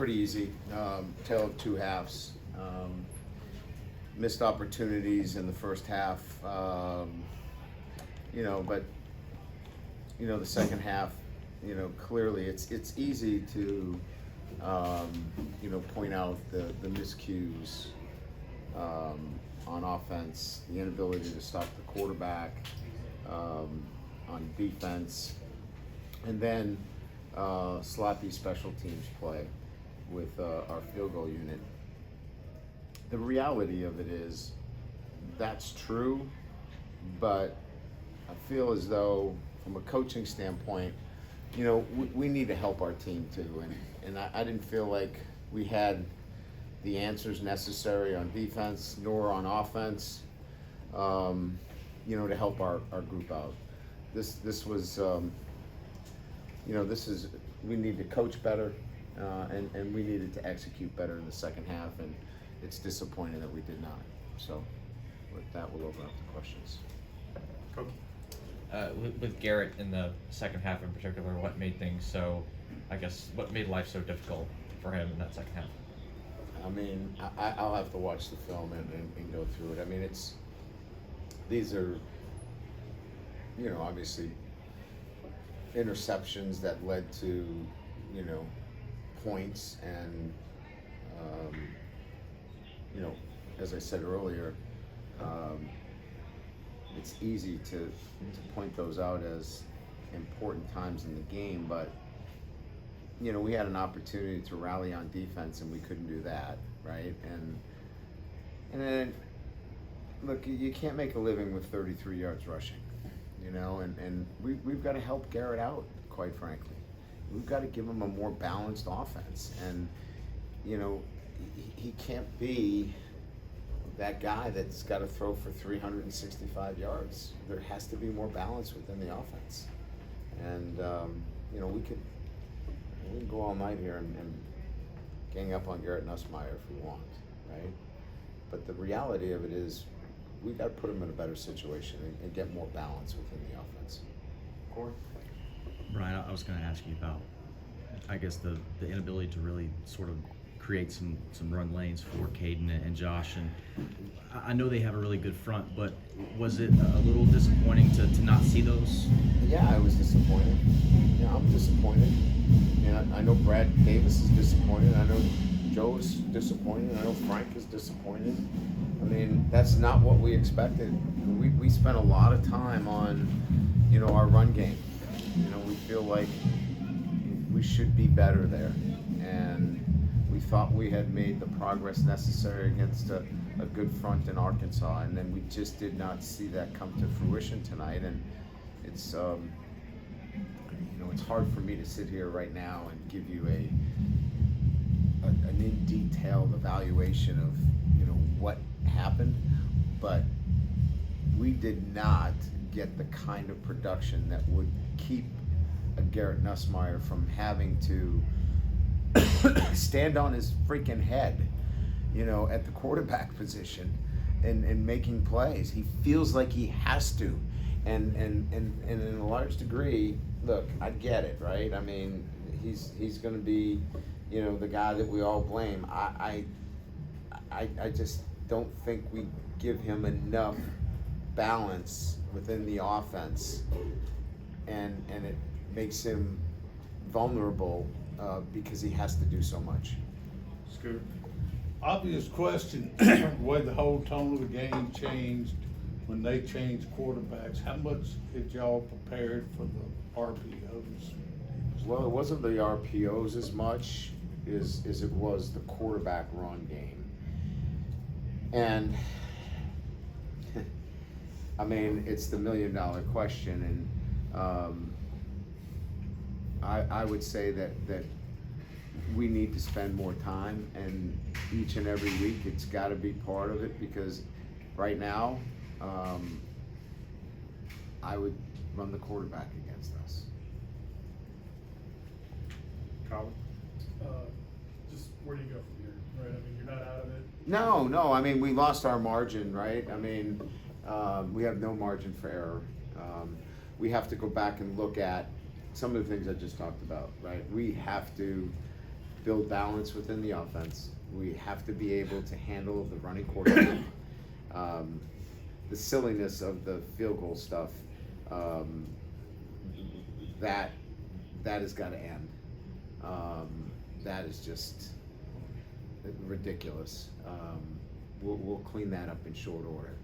Pretty easy. Tale of two halves. Missed opportunities in the first half. But the second half, clearly it's easy to point out the miscues on offense, the inability to stop the quarterback, on defense, and then sloppy special teams play with our field goal unit. The reality of it is that's true, but I feel as though from a coaching standpoint, we need to help our team too. And I didn't feel like we had the answers necessary on defense nor on offense, to help our group out. This was, we need to coach better, and we needed to execute better in the second half, and it's disappointing that we did not. So with that, we'll open up the questions. Coach. With Garrett in the second half in particular, what made what made life so difficult for him in that second half? I mean, I'll have to watch the film and go through it. I mean, these are, obviously interceptions that led to, points and, as I said earlier, it's easy to point those out as important times in the game, but we had an opportunity to rally on defense and we couldn't do that, right? And then look, you can't make a living with 33 yards rushing, and we've got to help Garrett out, quite frankly. We've got to give him a more balanced offense, and he can't be that guy that's got to throw for 365 yards. There has to be more balance within the offense, and we can go all night here and gang up on Garrett Nussmeier if we want, right? But the reality of it is we got to put him in a better situation and get more balance within the offense. Corey? Brian, I was going to ask you about, I guess, the inability to really sort of create some run lanes for Caden and Josh. And I know they have a really good front, but was it a little disappointing to not see those? Yeah, I was disappointed. Yeah, I'm disappointed. And I know Brad Davis is disappointed. I know Joe's disappointed. I know Frank is disappointed. I mean, that's not what we expected. We spent a lot of time on, our run game. We feel like we should be better there. And we thought we had made the progress necessary against a good front in Arkansas, and then we just did not see that come to fruition tonight. And it's it's hard for me to sit here right now and give you an in-detailed evaluation of what happened, but we did not get the kind of production that would keep a Garrett Nussmeier from having to stand on his freaking head, at the quarterback position and making plays. He feels like he has to, and in a large degree, look, I get it, right? I mean, he's going to be, the guy that we all blame. I just don't think we give him enough balance within the offense, and it makes him vulnerable because he has to do so much. Scooter? Obvious question, the way the whole tone of the game changed when they changed quarterbacks. How much did y'all prepared for the RPOs? Well, it wasn't the RPOs as much as it was the quarterback run game. And I mean, it's the $1 million question, and I would say that we need to spend more time, and each and every week it's got to be part of it, because right now I would run the quarterback against us. Colin? Just where do you go from here, right? I mean, you're not out of it. No, I mean, we lost our margin, right? I mean, we have no margin for error. We have to go back and look at some of the things I just talked about, right? We have to build balance within the offense. We have to be able to handle the running quarterback. The silliness of the field goal stuff, that has got to end. That is just ridiculous. We'll clean that up in short order.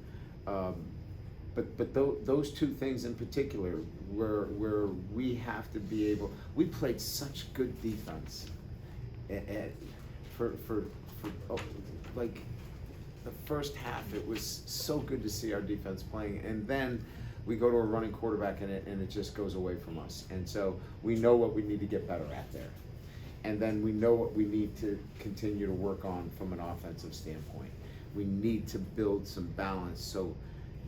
But those two things in particular, where we have to be able, we played such good defense, for like the first half. It was so good to see our defense playing, and then we go to a running quarterback and it just goes away from us. And so we know what we need to get better at there. And then we know what we need to continue to work on from an offensive standpoint. We need to build some balance so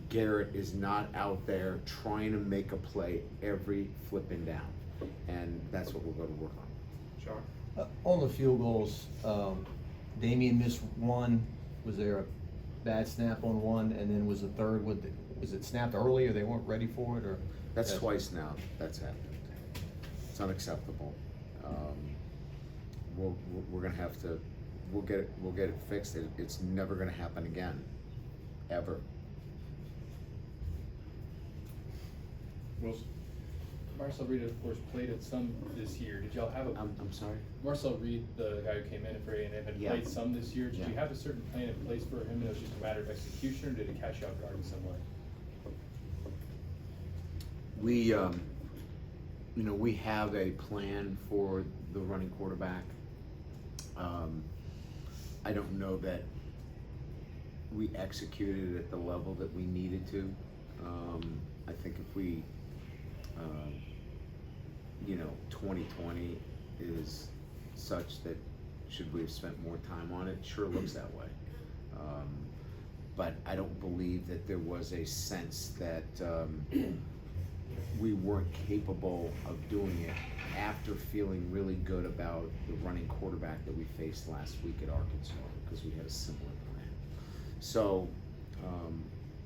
Garrett is not out there trying to make a play every flipping down. And that's what we're going to work on. Sean? On the field goals, Damian missed one. Was there a bad snap on one? And then was the third, was it snapped early or they weren't ready for it? Or That's twice now that's happened. It's unacceptable. We're gonna have to, we'll get it fixed. It's never gonna happen again, ever. Wilson? Marcel Reed, of course, played at some this year. Did y'all have a I'm sorry? Marcel Reed, the guy who came in for A&M, had Yeah. played some this year. Did Yeah. you have a certain plan in place for him, and it was just a matter of execution, or did it catch you off guard in some way? We, we have a plan for the running quarterback. I don't know that we executed it at the level that we needed to. I think if we, 2020 is such that should we have spent more time on it? Sure looks that way. But I don't believe that there was a sense that we weren't capable of doing it after feeling really good about the running quarterback that we faced last week at Arkansas, because we had a similar plan. So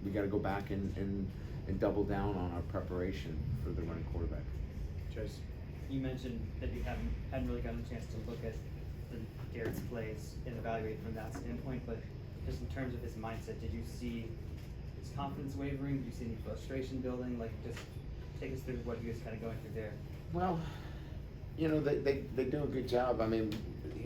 we got to go back and double down on our preparation for the running quarterback. Chase? You mentioned that you hadn't really gotten a chance to look at Garrett's plays and evaluate from that standpoint, but just in terms of his mindset, did you see his confidence wavering? Did you see any frustration building? Like, just take us through what he was kind of going through there. Well, they do a good job. I mean,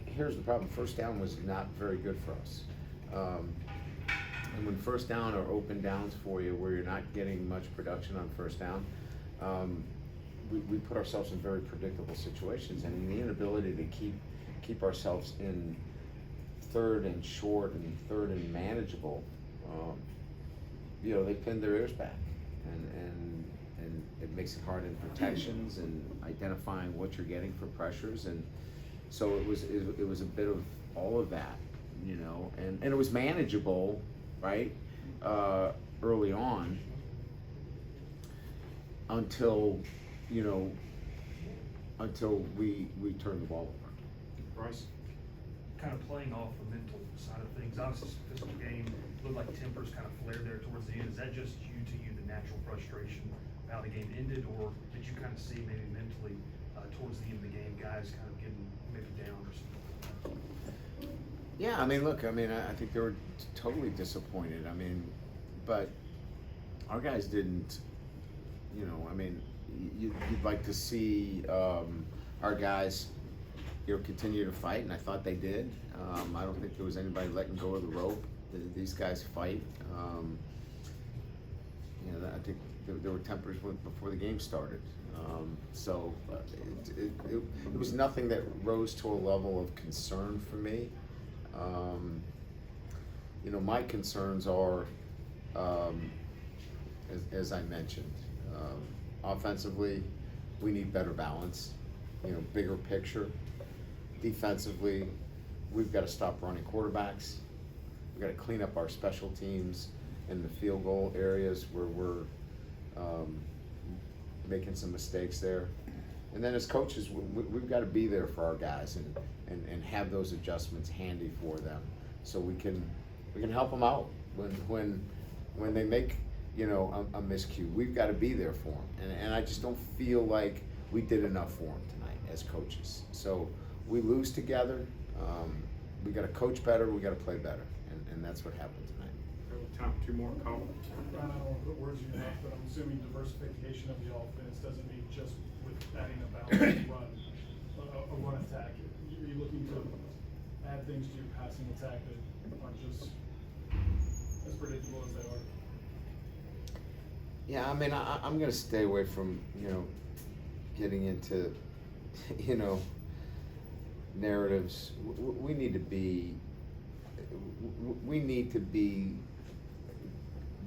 here's the problem. First down was not very good for us. And when first down or open downs for you where you're not getting much production on first down, we put ourselves in very predictable situations, and the inability to keep ourselves in third and short and third and manageable, they pinned their ears back, and it makes it hard in protections and identifying what you're getting for pressures, and so it was a bit of all of that, and it was manageable, right, early on, until we turned the ball over. Bryce? Kind of playing off the mental side of things, obviously physical game, looked like tempers kind of flared there towards the end. Is that just the natural frustration of how the game ended, or did you kind of see maybe mentally towards the end of the game, guys kind of getting maybe down or something? Yeah, I think they were totally disappointed. But our guys didn't, you'd like to see our guys, continue to fight, and I thought they did. I don't think there was anybody letting go of the rope. These guys fight. I think there were tempers before the game started. So it was nothing that rose to a level of concern for me. My concerns are, as I mentioned, offensively, we need better balance, bigger picture. Defensively, we've got to stop running quarterbacks. We've got to clean up our special teams in the field goal areas where we're making some mistakes there. And then as coaches, we've got to be there for our guys and have those adjustments handy for them, so we can help them out when they make a miscue. We've got to be there for them, and I just don't feel like we did enough for them tonight as coaches. So we lose together. We got to coach better. We got to play better, and that's what happened tonight. Time for 2 more, Colin. Brian, I don't want to put words in your mouth, but I'm assuming diversification of the offense doesn't mean just with adding a balanced run, a run attack. Are you looking to add things to your passing attack that aren't just as predictable as they are? Yeah, I mean, I'm going to stay away from, getting into, narratives. We need to be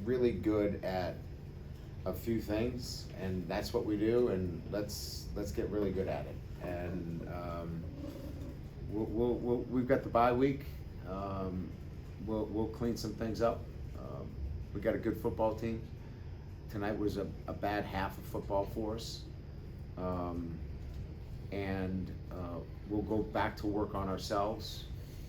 really good at a few things, and that's what we do, and let's get really good at it. And we've got the bye week. We'll clean some things up. We got a good football team. Tonight was a bad half of football for us. And we'll go back to work on ourselves,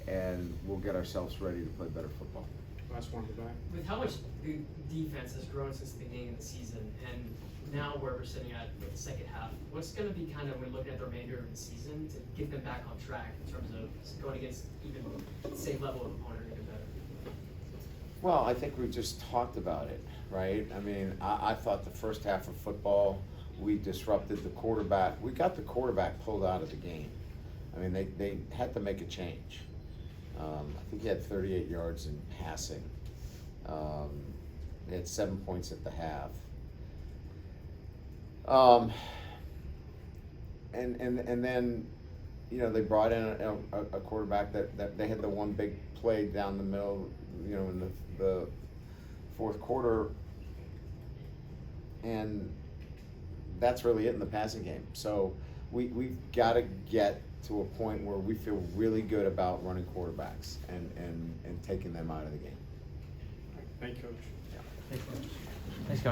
and we'll get ourselves ready to play better football. Last one in the back. With how much the defense has grown since the beginning of the season, and now where we're sitting at with the second half, what's going to be kind of, when looking at the remainder of the season, to get them back on track in terms of going against even the same level of opponent or even better? Well, I think we just talked about it, right? I mean, I thought the first half of football, we disrupted the quarterback. We got the quarterback pulled out of the game. I mean, they had to make a change. I think he had 38 yards in passing. They had 7 points at the half. And then, they brought in a quarterback that they had the one big play down the middle, in the fourth quarter, and that's really it in the passing game. So we've got to get to a point where we feel really good about running quarterbacks and taking them out of the game. Thank you, Coach. Thanks, Coach.